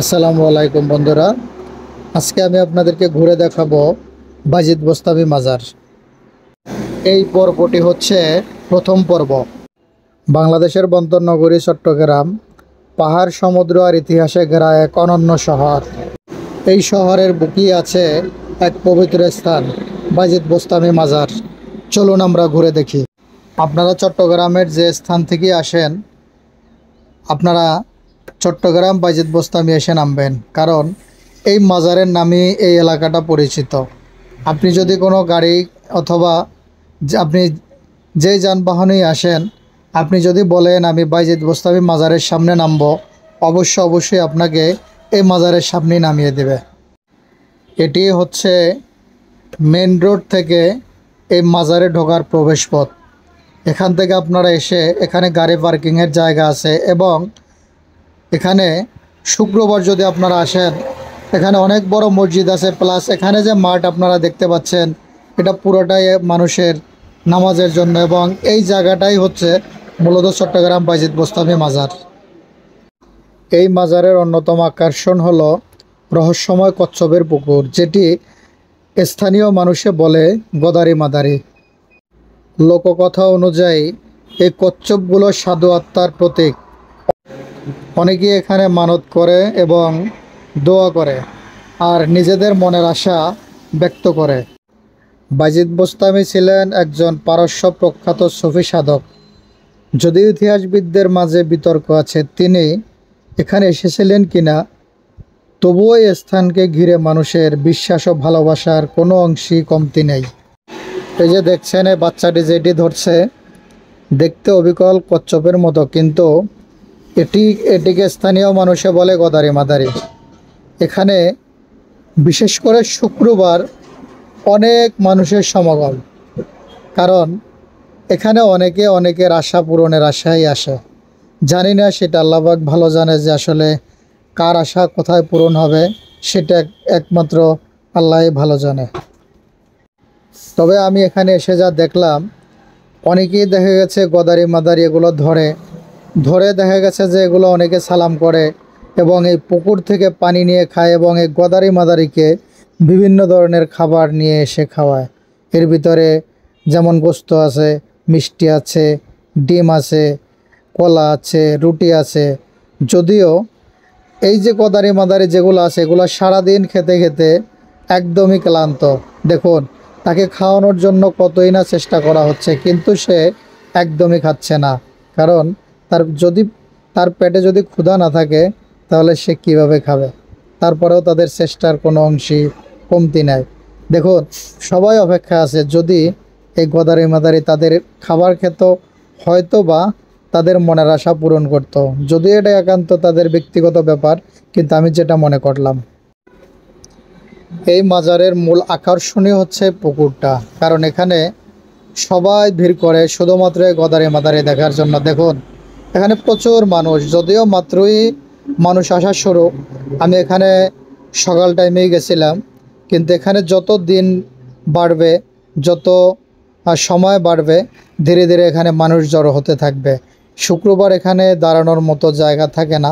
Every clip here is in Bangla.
আসসালামু আলাইকুম বন্ধুরা, আজকে আমি আপনাদেরকে ঘুরে দেখাবো বাজিদ বোস্তামি মাজার। এই পর্বটি হচ্ছে প্রথম পর্ব। বাংলাদেশের বন্দরনগরী চট্টগ্রাম পাহাড়, সমুদ্র আর ইতিহাসে ঘেরা এক অনন্য শহর। এই শহরের বুকেই আছে এক পবিত্র স্থান, বাজিদ বোস্তামি মাজার। চলুন আমরা ঘুরে দেখি। আপনারা চট্টগ্রামের যে স্থান থেকে আসেন, আপনারা চট্টগ্রাম বাজিদ বোস্তামি এসে নামবেন, কারণ এই মাজারের নামে এই এলাকাটা পরিচিত। আপনি যদি কোনো গাড়ি অথবা আপনি যেই যানবাহনেই আসেন, আপনি যদি বলেন আমি বাজিদ বোস্তামি মাজারের সামনে নামব, অবশ্যই আপনাকে এই মাজারের সামনেই নামিয়ে দেবে। এটি হচ্ছে মেন রোড থেকে এই মাজারে ঢোকার প্রবেশপথ। এখান থেকে আপনারা এসে এখানে গাড়ি পার্কিংয়ের জায়গা আছে, এবং এখানে শুক্রবার যদি আপনারা আসেন, এখানে অনেক বড় মসজিদ আছে, প্লাস এখানে যে মাঠ আপনারা দেখতে পাচ্ছেন, এটা পুরোটাই মানুষের নামাজের জন্য, এবং এই জায়গাটাই হচ্ছে মূলত চট্টগ্রাম বাজিদ বোস্তামি মাজার। এই মাজারের অন্যতম আকর্ষণ হলো রহস্যময় কচ্ছপের পুকুর, যেটি স্থানীয় মানুষে বলে গদারি মাদারি। লোককথা অনুযায়ী এই কচ্ছপগুলো সাধু আত্মার প্রতীক। অনেকেই এখানে মানত করে এবং দোয়া করে আর নিজেদের মনের আশা ব্যক্ত করে। বাজিদ বোস্তামি ছিলেন একজন পারস্য প্রখ্যাত সুফি সাধক। যদিও ইতিহাসবিদদের মাঝে বিতর্ক আছে তিনি এখানে এসেছিলেন কিনা, তবুও এই স্থানকে ঘিরে মানুষের বিশ্বাস ও ভালোবাসার কোনো অংশই কমতি নেই। এই যে দেখছেন, এই বাচ্চাটি যেটি ধরছে, দেখতে অবিকল কচ্ছপের মতো, কিন্তু এটিকে স্থানীয় মানুষে বলে গদারি মাদারি। এখানে বিশেষ করে শুক্রবার অনেক মানুষের সমাগম, কারণ এখানে অনেকের আশা পূরণের আশায় আসে। জানি না, সেটা আল্লাহ পাক ভালো জানে যে আসলে কার আশা কোথায় পূরণ হবে, সেটা একমাত্র আল্লাহই ভালো জানে। তবে আমি এখানে এসে যা দেখলাম, অনেকেই দেখা গেছে গদারি মাদারি এগুলো ধরে দেখা গেছে যে এগুলো অনেকে সালাম করে এবং এই পুকুর থেকে পানি নিয়ে খায়, এবং এই গদারি মাদারিকে বিভিন্ন ধরনের খাবার নিয়ে এসে খাওয়ায়। এর ভিতরে যেমন গোস্ত আছে, মিষ্টি আছে, ডিম আছে, কলা আছে, রুটি আছে। যদিও এই যে গদারি মাদারি যেগুলো আছে, এগুলো সারাদিন খেতে খেতে একদমই ক্লান্ত। দেখুন, তাকে খাওয়ানোর জন্য কতই না চেষ্টা করা হচ্ছে, কিন্তু সে একদমই খাচ্ছে না। কারণ তার পেটে যদি ক্ষুধা না থাকে, তাহলে সে কিভাবে খাবে? তারপরেও তাদের চেষ্টার কোনো অংশই কমতি নাই। দেখুন, সবাই অপেক্ষা আছে, যদি এই গদারি মাদারি তাদের খাবার খেত, হয়তো বা তাদের মনের আশা পূরণ করত। যদিও এটা একান্ত তাদের ব্যক্তিগত ব্যাপার, কিন্তু আমি যেটা মনে করলাম, এই মাজারের মূল আকর্ষণীয় হচ্ছে পুকুরটা, কারণ এখানে সবাই ভিড় করে শুধুমাত্র এই গদারি মাদারি দেখার জন্য। দেখুন, এখানে প্রচুর মানুষ, যদিও মাত্রই মানুষ আসা শুরু। আমি এখানে সকাল টাইমেই গেছিলাম, কিন্তু এখানে যত দিন বাড়বে, যত সময় বাড়বে, ধীরে ধীরে এখানে মানুষ জড়ো হতে থাকবে। শুক্রবার এখানে দাঁড়ানোর মতো জায়গা থাকে না,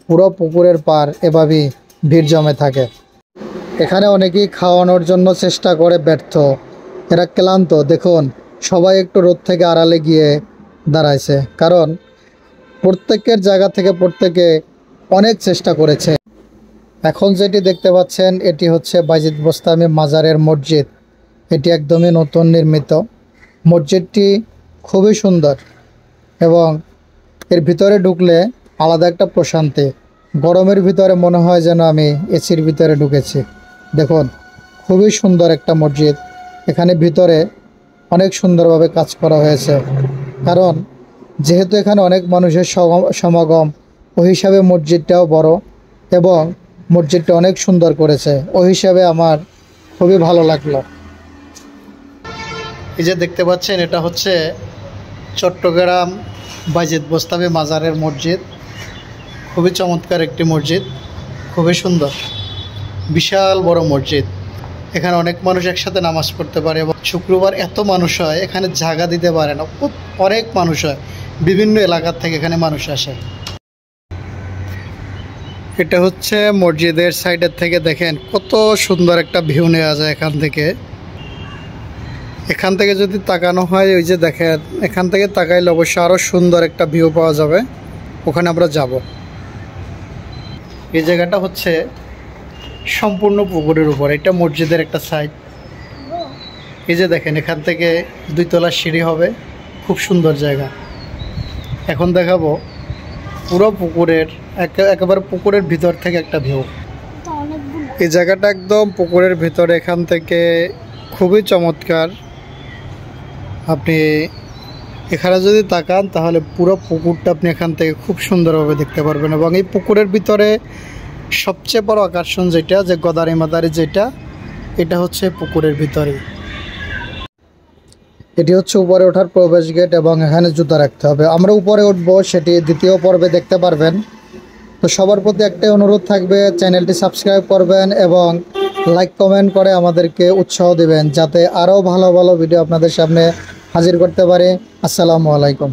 পুরো পুকুরের পার এভাবেই ভিড় জমে থাকে। এখানে অনেকেই খাওয়ানোর জন্য চেষ্টা করে, ব্যর্থ, এরা ক্লান্ত। দেখুন, সবাই একটু রোদ থেকে আড়ালে গিয়ে দাঁড়াইছে, কারণ প্রত্যেকের জায়গা থেকে প্রত্যেকে অনেক চেষ্টা করেছে। এখন যেটি দেখতে পাচ্ছেন, এটি হচ্ছে বাজিদ বোস্তামি মাজারের মসজিদ। এটি একদমই নতুন নির্মিত। মসজিদটি খুবই সুন্দর, এবং এর ভিতরে ঢুকলে আলাদা একটা প্রশান্তি। গরমের ভিতরে মনে হয় যেন আমি এসির ভিতরে ঢুকেছি। দেখুন, খুবই সুন্দর একটা মসজিদ। এখানে ভিতরে অনেক সুন্দরভাবে কাজ করা হয়েছে, কারণ যেহেতু এখানে অনেক মানুষের সমাগম, ওই হিসাবে মসজিদটাও বড়, এবং মসজিদটা অনেক সুন্দর করেছে। ওই হিসাবে আমার খুবই ভালো লাগলো। এই যে দেখতে পাচ্ছেন, এটা হচ্ছে চট্টগ্রাম বাজিদ বোস্তামি মাজারের মসজিদ। খুবই চমৎকার একটি মসজিদ, খুবই সুন্দর, বিশাল বড় মসজিদ। এখানে অনেক মানুষ একসাথে নামাজ পড়তে পারে, এবং শুক্রবার এত মানুষ হয়, এখানে জায়গা দিতে পারে না, অনেক মানুষ হয়, বিভিন্ন এলাকার থেকে এখানে মানুষ আসে। এটা হচ্ছে মসজিদের সাইডের থেকে দেখেন কত সুন্দর একটা ভিউ নেওয়া যায় এখান থেকে। এখান থেকে যদি তাকানো হয়, ওই যে দেখেন এখান থেকে তাকাইলে অবশ্যই আরও সুন্দর একটা ভিউ পাওয়া যাবে, ওখানে আমরা যাব। এই জায়গাটা হচ্ছে সম্পূর্ণ পুকুরের উপর, এটা মসজিদের একটা সাইড। এই যে দেখেন এখান থেকে 2 তলা সিঁড়ি হবে, খুব সুন্দর জায়গা। এখন দেখাবো পুরো পুকুরের একেবারে পুকুরের ভিতর থেকে একটা ভিউ। এই জায়গাটা একদম পুকুরের ভিতরে, এখান থেকে খুবই চমৎকার। আপনি এখানে যদি তাকান তাহলে পুরো পুকুরটা আপনি এখান থেকে খুব সুন্দরভাবে দেখতে পারবেন। এবং এই পুকুরের ভিতরে সবচেয়ে বড় আকর্ষণ যেটা, যে গদারি মাদারি যেটা, এটা হচ্ছে পুকুরের ভিতরে। এটি হচ্ছে উপরে ওঠার প্রবেশ গেট এবং এখানে জুতা রাখতে হবে। আমরা উপরে উঠবো, সেটি দ্বিতীয় পর্বে দেখতে পারবেন। তো সবার প্রতি একটাই অনুরোধ থাকবে, চ্যানেলটি সাবস্ক্রাইব করবেন এবং লাইক কমেন্ট করে আমাদেরকে উৎসাহ দিবেন, যাতে আরও ভালো ভালো ভিডিও আপনাদের সামনে হাজির করতে পারি। আসসালামু আলাইকুম।